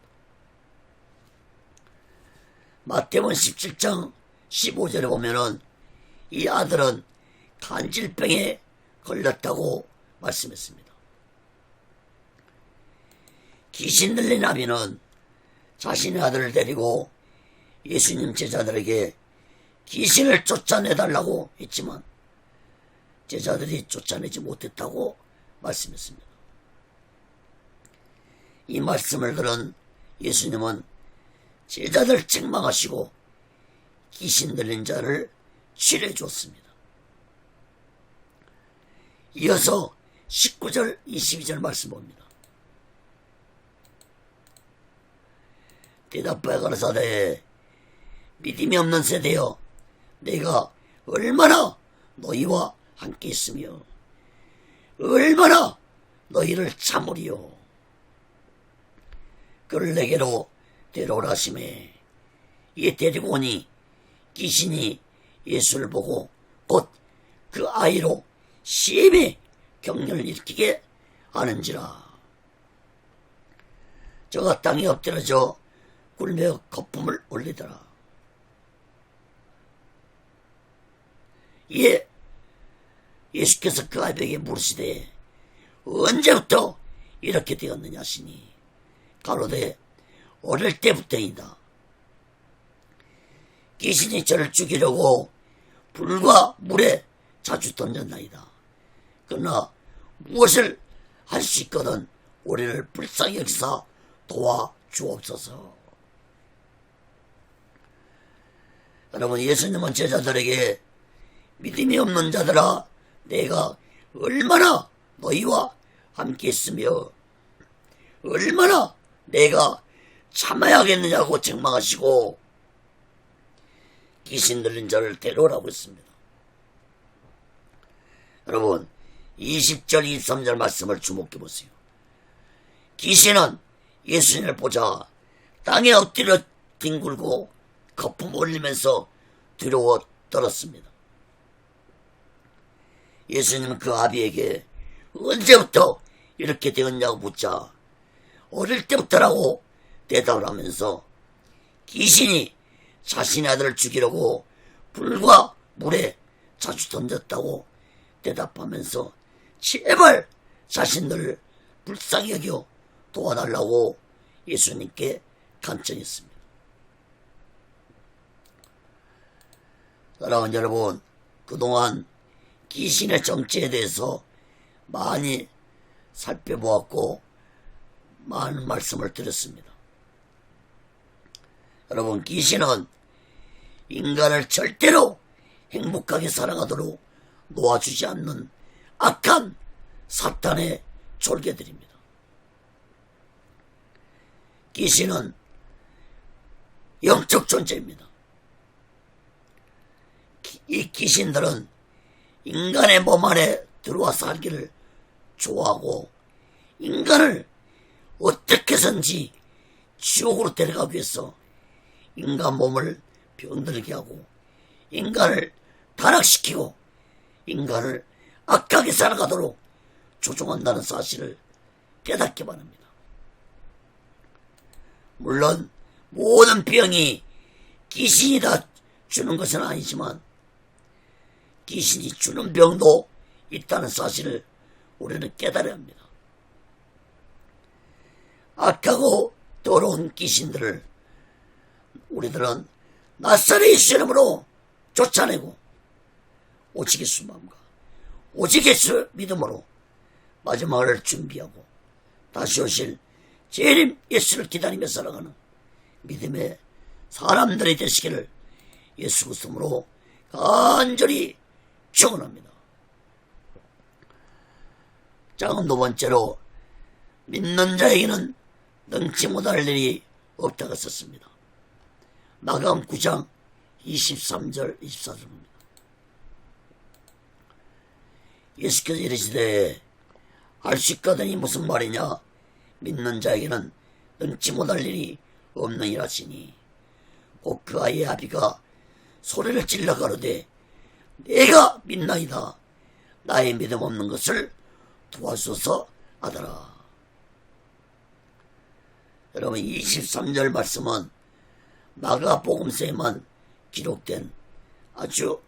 마태복음 17장 15절에 보면은 이 아들은 간질병에 걸렸다고 말씀했습니다. 귀신 들린 아비는 자신의 아들을 데리고 예수님 제자들에게 귀신을 쫓아내달라고 했지만 제자들이 쫓아내지 못했다고 말씀했습니다. 이 말씀을 들은 예수님은 제자들 책망하시고 귀신 들린 자를 치료해 줬습니다. 이어서 19절 22절 말씀 봅니다. 대답하여 가라사대 믿음이 없는 세대여 내가 얼마나 너희와 함께 있으며 얼마나 너희를 참으리요. 그를 내게로 데려오라 하시매 이에 데리고 오니 귀신이 예수를 보고 곧 그 아이로 심히 격려를 일으키게 하는지라. 저가 땅에 엎드려져 굴며 거품을 올리더라. 이에 예수께서 그 아이에게 물으시되 언제부터 이렇게 되었느냐 하시니 가로되 어릴 때부터이다. 귀신이 저를 죽이려고 불과 물에 자주 던졌나이다. 그러나 무엇을 할 수 있거든 우리를 불쌍히 여기사 도와주옵소서. 여러분, 예수님은 제자들에게 믿음이 없는 자들아 내가 얼마나 너희와 함께 있으며 얼마나 내가 참아야겠느냐고 책망하시고 귀신 들린 자를 데려오라고 했습니다. 여러분, 20절 23절 말씀을 주목해 보세요. 귀신은 예수님을 보자 땅에 엎드려 뒹굴고 거품 올리면서 두려워 떨었습니다. 예수님은 그 아비에게 언제부터 이렇게 되었냐고 묻자 어릴 때부터라고 대답을 하면서 귀신이 자신의 아들을 죽이려고 불과 물에 자주 던졌다고 대답하면서 제발 자신들을 불쌍히 여겨 도와달라고 예수님께 간청했습니다. 사랑하는 여러분, 그동안 귀신의 정체에 대해서 많이 살펴보았고 많은 말씀을 드렸습니다. 여러분, 귀신은 인간을 절대로 행복하게 살아가도록 놓아주지 않는 악한 사탄의 졸개들입니다. 귀신은 영적 존재입니다. 이 귀신들은 인간의 몸 안에 들어와 살기를 좋아하고 인간을 어떻게 해서든지 지옥으로 데려가기 위해서 인간 몸을 병들게 하고 인간을 타락시키고 인간을 악하게 살아가도록 조종한다는 사실을 깨닫기 바랍니다. 물론 모든 병이 귀신이 다 주는 것은 아니지만 귀신이 주는 병도 있다는 사실을 우리는 깨달아야 합니다. 악하고 더러운 귀신들을 우리들은 낯설의 예수 이름으로 쫓아내고 오직 예수 마음과 오직 예수 믿음으로 마지막을 준비하고 다시 오실 재림 예수를 기다리며 살아가는 믿음의 사람들이 되시기를 예수 그리스도로 간절히 축원합니다. 두 번째로 믿는 자에게는 능치 못할 일이 없다고 썼습니다. 마가음 9장 23절 24절입니다. 예수께서 이르시되 할 수 있거든이 무슨 말이냐, 믿는 자에게는 능치 못할 일이 없느니라 하시니, 곧 그 아이의 아비가 소리를 질러 가로되 내가 믿나이다, 나의 믿음 없는 것을 도와주소서 하더라. 여러분, 23절 말씀은 마가복음서에만 기록된 아주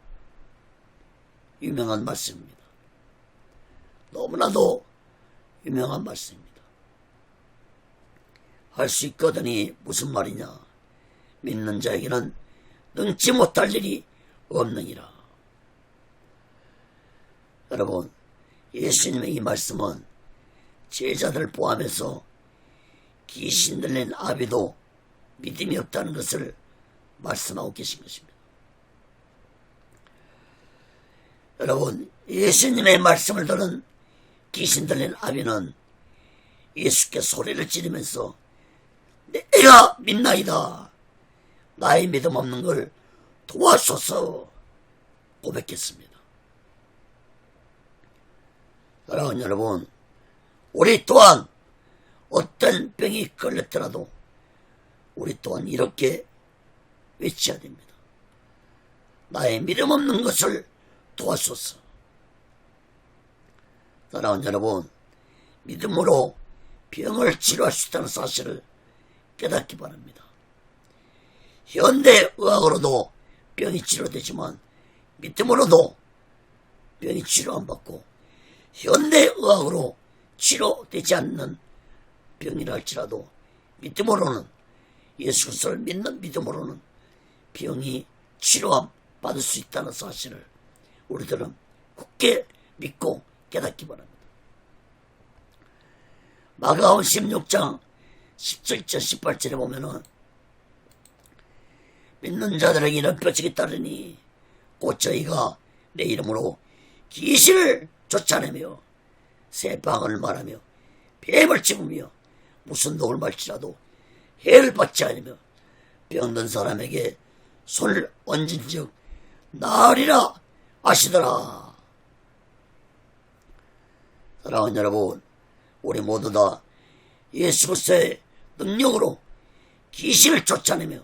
유명한 말씀입니다. 너무나도 유명한 말씀입니다. 할 수 있거든이 무슨 말이냐, 믿는 자에게는 능치 못할 일이 없느니라. 여러분, 예수님의 이 말씀은 제자들 포함해서 귀신 들린 아비도 믿음이 없다는 것을 말씀하고 계신 것입니다. 여러분, 예수님의 말씀을 들은 귀신 들린 아비는 예수께 소리를 지르면서 내가 믿나이다, 나의 믿음 없는 걸 도와줘서 고백했습니다. 사랑하는 여러분, 우리 또한 어떤 병이 걸렸더라도 우리 또한 이렇게 외쳐야 됩니다. 나의 믿음 없는 것을 도와줘서. 사랑하는 여러분, 믿음으로 병을 치료할 수 있다는 사실을 깨닫기 바랍니다. 현대의학으로도 병이 치료되지만 믿음으로도 병이 치료 안 받고, 현대의학으로 치료되지 않는 병이라 할지라도 믿음으로는, 예수 그리스도를 믿는 믿음으로는 병이 치료함 받을 수 있다는 사실을 우리들은 굳게 믿고 깨닫기 바랍니다. 마가음 16장 17절 18절에 보면은 믿는 자들에게 이런 표적이 따르니 곧 저희가 내 이름으로 귀신을 쫓아내며 새방언을 말하며 뱀을 집으며 무슨 독을 말지라도 해를 받지 않으며 병든 사람에게 손을 얹은 즉 나으리라 하시더라. 사랑하는 여러분, 우리 모두 다 예수 그리스도의 능력으로 귀신을 쫓아내며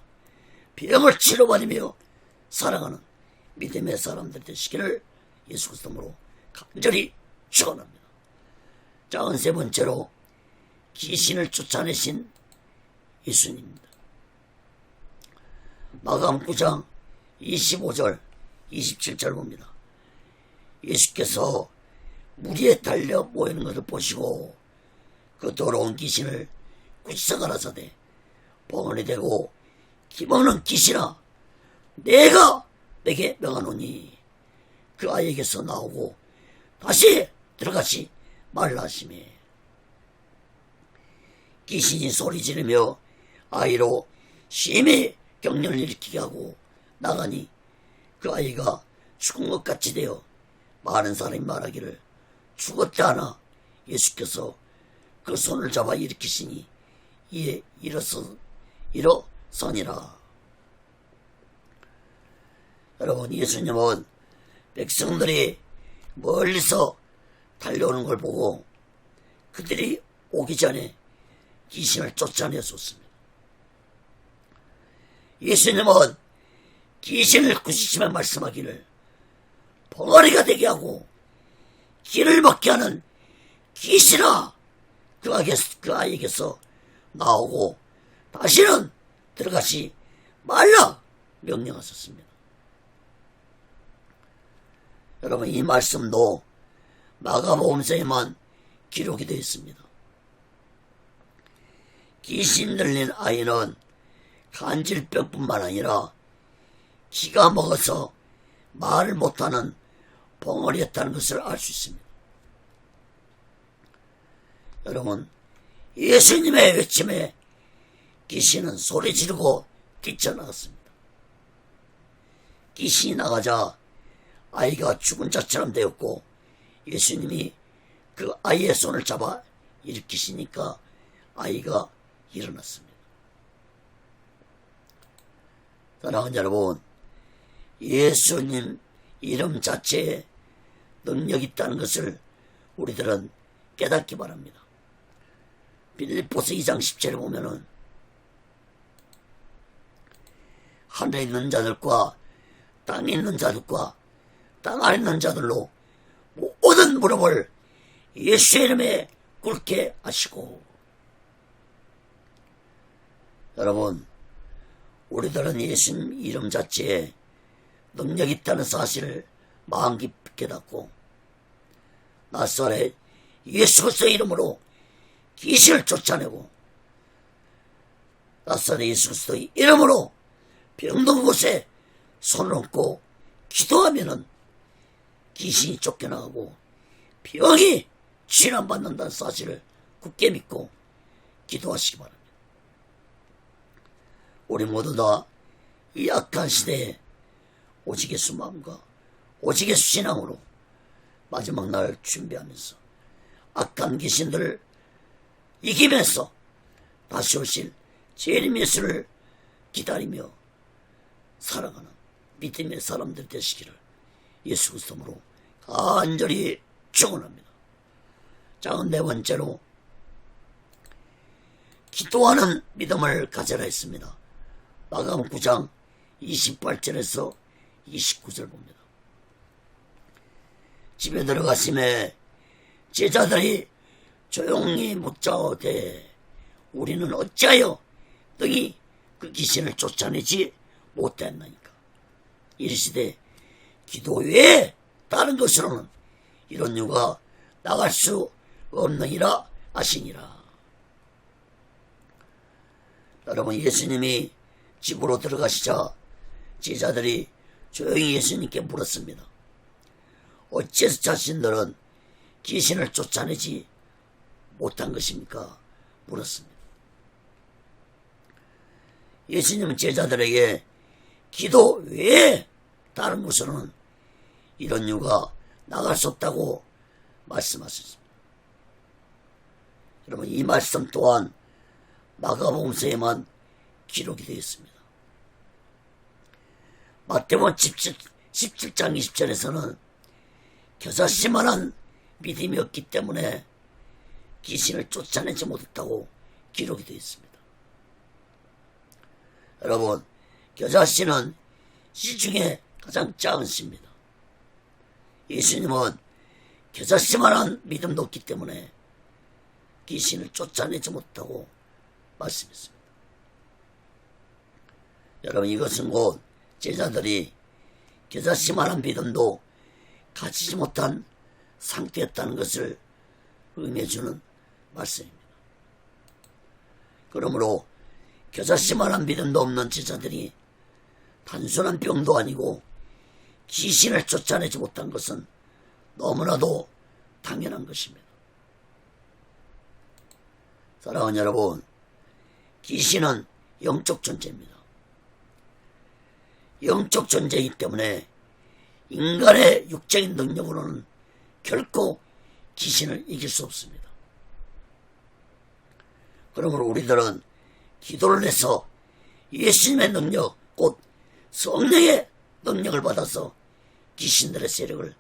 병을 치료받으며 살아가는 믿음의 사람들 되시기를 예수 그리스도로 간절히 축원합니다. 자, 세 번째로 귀신을 쫓아내신 예수님입니다. 마가음 9장 25절 27절 봅니다. 예수께서 무리에 달려 모이는 것을 보시고 그 더러운 귀신을 꾸짖어 가라사대 봉헌이 되고 기먹는 귀신아, 내가 내게 명하노니 그 아이에게서 나오고 다시 들어가지 말라 하시매, 귀신이 소리 지르며 아이로 심히 경련을 일으키게 하고 나가니 그 아이가 죽은 것 같이 되어 많은 사람이 말하기를 죽었다 하나 예수께서 그 손을 잡아 일으키시니 이에 일어서니라. 여러분, 예수님은 백성들이 멀리서 달려오는 걸 보고 그들이 오기 전에 귀신을 쫓아내었습니다. 예수님은 귀신을 꾸짖으며 말씀하기를 벙어리가 되게 하고 길을 막게 하는 귀신아, 그 아이에게서 나오고 다시는 들어가지 말라 명령하셨습니다. 여러분, 이 말씀도 마가복음서에만 기록이 되어 있습니다. 귀신 들린 아이는 간질병뿐만 아니라 기가 먹어서 말을 못하는 벙어리였다는 것을 알 수 있습니다. 여러분, 예수님의 외침에 귀신은 소리 지르고 뛰쳐나갔습니다. 귀신이 나가자 아이가 죽은 자처럼 되었고, 예수님이 그 아이의 손을 잡아 일으키시니까 아이가 일어났습니다. 사랑하는 여러분, 예수님 이름 자체에 능력이 있다는 것을 우리들은 깨닫기 바랍니다. 빌립보서 2장 10절에 보면은 하늘에 있는 자들과 땅에 있는 자들과 땅 아래 있는 자들로 모든 무릎을 예수의 이름에 꿇게 하시고. 여러분, 우리들은 예수님 이름 자체에 능력이 있다는 사실을 마음 깊이 깨닫고 나사렛 예수 그리스도의 이름으로 귀신을 쫓아내고 나사렛 예수 그리스도의 이름으로 병든 곳에 손을 얹고 기도하면은 귀신이 쫓겨나가고 병이 진환받는다는 사실을 굳게 믿고 기도하시기 바랍니다. 우리 모두 다 이 악한 시대에 오직 예수 마음과 오직 예수 신앙으로 마지막 날을 준비하면서 악한 귀신들을 이기면서 다시 오실 재림 예수를 기다리며 살아가는 믿음의 사람들 되시기를 예수 그리스도로 간절히 축원합니다. 자, 네 번째로 기도하는 믿음을 가져라 했습니다. 마가복음 9장 28절에서 29절 봅니다. 집에 들어가심에 제자들이 조용히 묻자오되 우리는 어찌하여 너희 그 귀신을 쫓아내지 못했나이까. 이르시되 기도 외에 다른 것으로는 이런 유가 나갈 수 없느니라 하시니라. 여러분, 예수님이 집으로 들어가시자 제자들이 조용히 예수님께 물었습니다. 어째서 자신들은 귀신을 쫓아내지 못한 것입니까? 물었습니다. 예수님은 제자들에게 기도 외에 다른 곳으로는 이런 유가 나갈 수 없다고 말씀하셨습니다. 여러분, 이 말씀 또한 마가복음서에만 기록이 되어 있습니다. 마태복음 17장 20절에서는 겨자씨만한 믿음이 없기 때문에 귀신을 쫓아내지 못했다고 기록이 되어 있습니다. 여러분, 겨자씨는 씨 중에 가장 작은 씨입니다. 예수님은 겨자씨만한 믿음도 없기 때문에 귀신을 쫓아내지 못하고 말씀했습니다. 여러분, 이것은 곧 제자들이 겨자씨만한 믿음도 가지지 못한 상태였다는 것을 의미해주는 말씀입니다. 그러므로 겨자씨만한 믿음도 없는 제자들이 단순한 병도 아니고 귀신을 쫓아내지 못한 것은 너무나도 당연한 것입니다. 사랑하는 여러분, 귀신은 영적 존재입니다. 영적 존재이기 때문에 인간의 육적인 능력으로는 결코 귀신을 이길 수 없습니다. 그러므로 우리들은 기도를 해서 예수님의 능력, 곧 성령의 능력을 받아서 귀신들의 세력을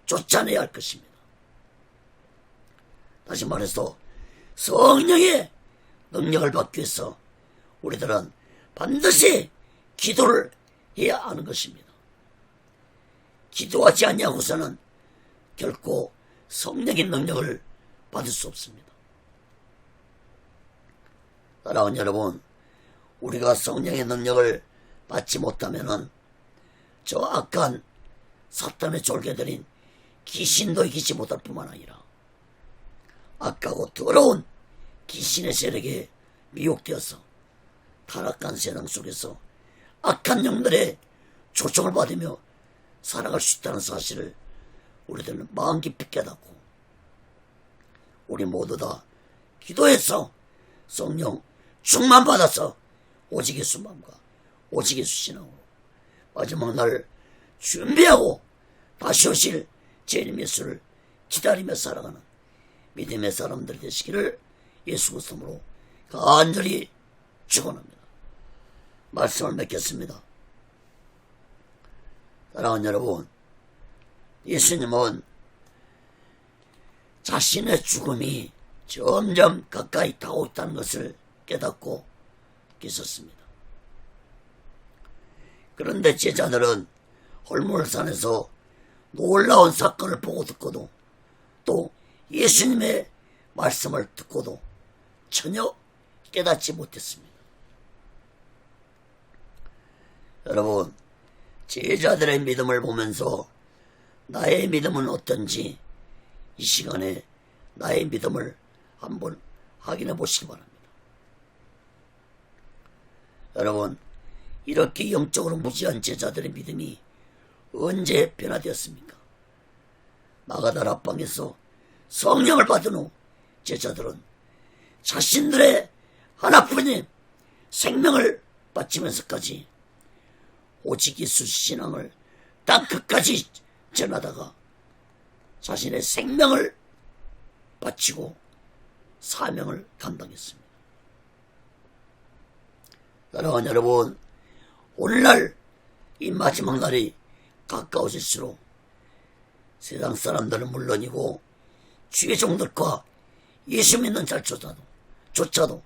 쫓아내야 할 것입니다. 다시 말해서 성령의 능력을 받기 위해서 우리들은 반드시 기도를 해야 하는 것입니다. 기도하지 아니하고서는 결코 성령의 능력을 받을 수 없습니다. 사랑하는 여러분, 우리가 성령의 능력을 받지 못하면은 저 악한 사탄의 졸개들인 귀신도 이기지 못할 뿐만 아니라 악하고 더러운 귀신의 세력에 미혹되어서 타락한 세상 속에서 악한 영들의 조종을 받으며 살아갈 수 있다는 사실을 우리들은 마음 깊이 깨닫고 우리 모두 다 기도해서 성령 충만받아서 오직 예수 마음과 오직 예수 신앙으로 마지막 날 준비하고 다시 오실 주님 예수를 기다리며 살아가는 믿음의 사람들 되시기를 예수 그리스도로 간절히 축원합니다. 말씀을 맺겠습니다. 사랑하는 여러분, 예수님은 자신의 죽음이 점점 가까이 다가오고 있다는 것을 깨닫고 계셨습니다. 그런데 제자들은 홀물산에서 놀라운 사건을 보고 듣고도 또 예수님의 말씀을 듣고도 전혀 깨닫지 못했습니다. 여러분, 제자들의 믿음을 보면서 나의 믿음은 어떤지 이 시간에 나의 믿음을 한번 확인해 보시기 바랍니다. 여러분, 이렇게 영적으로 무지한 제자들의 믿음이 언제 변화되었습니까? 마가다라 앞방에서 성령을 받은 후 제자들은 자신들의 하나뿐인 생명을 바치면서까지 오직 예수 신앙을 땅끝까지 전하다가 자신의 생명을 바치고 사명을 감당했습니다. 사랑하는 여러분, 오늘날 이 마지막 날이 가까워질수록 세상 사람들은 물론이고 주의 종들과 예수 믿는 자조차도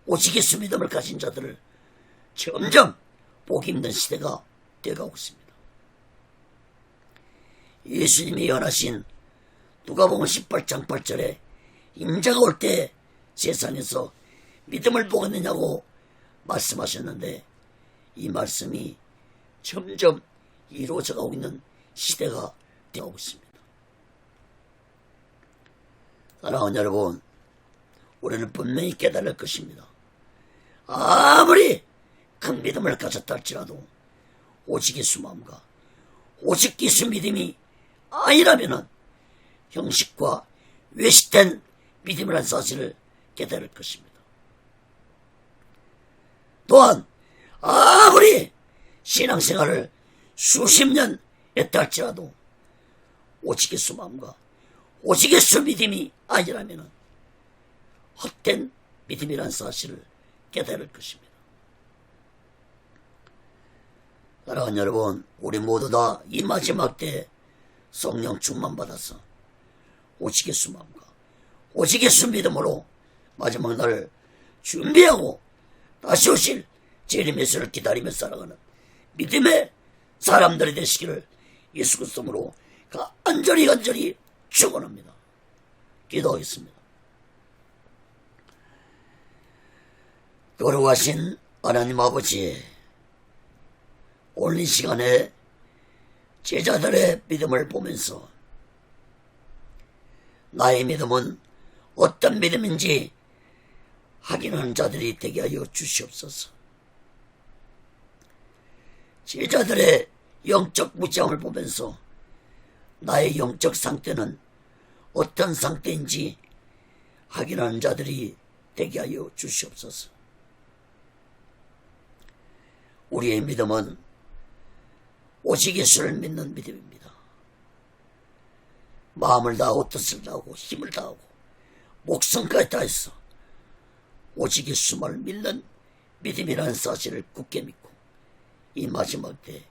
오직 예수 믿음을 가진 자들을 점점 보기 힘든 시대가 되어가고 있습니다. 예수님이 연하신 누가복음 18장 8절에 인자가 올 때 세상에서 믿음을 보겠느냐고 말씀하셨는데 이 말씀이 점점 이루어져가고 있는 시대가 되어가고 있습니다. 사랑하는 여러분, 우리는 분명히 깨달을 것입니다. 아무리 큰 믿음을 가졌다 할지라도 오직 예수 마음과 오직 예수 믿음이 아니라면 형식과 외식된 믿음이라는 사실을 깨달을 것입니다. 또한 아무리 신앙생활을 수십 년 했다 할지라도 오직 예수 마음과 오직 예수 믿음이 아니라면 헛된 믿음이라는 사실을 깨달을 것입니다. 사랑하는 여러분, 우리 모두 다 이 마지막 때 성령 충만받아서 오직 예수 마음과 오직 예수 믿음으로 마지막 날을 준비하고 다시 오실 주님 예수를 기다리며 살아가는 믿음의 사람들이 되시기를 예수 그리스도로 간절히 축원합니다. 기도하겠습니다. 거룩하신 하나님 아버지, 오늘 이 시간에 제자들의 믿음을 보면서 나의 믿음은 어떤 믿음인지 확인하는 자들이 되게 하여 주시옵소서. 제자들의 영적 무지함을 보면서 나의 영적 상태는 어떤 상태인지 확인하는 자들이 되게 하여 주시옵소서. 우리의 믿음은 오직 예수를 믿는 믿음입니다. 마음을 다하고 뜻을 다하고 힘을 다하고 목숨까지 다해서 오직 예수만을 믿는 믿음이라는 사실을 굳게 믿고 이 마지막 때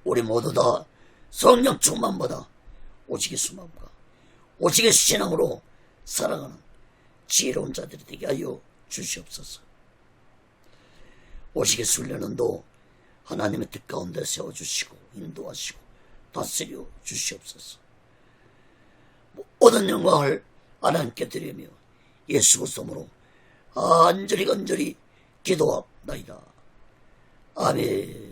우리 모두 다 성령 충만보다 오직 예수만과 오직 예수 신앙으로 살아가는 지혜로운 자들이 되게 하여 주시옵소서. 오직 예수 훈련은도 하나님의 뜻 가운데 세워주시고 인도하시고 다스려 주시옵소서. 모든 영광을 하나님께 드리며 예수 그리스도로 간절히 기도합나이다. 아멘.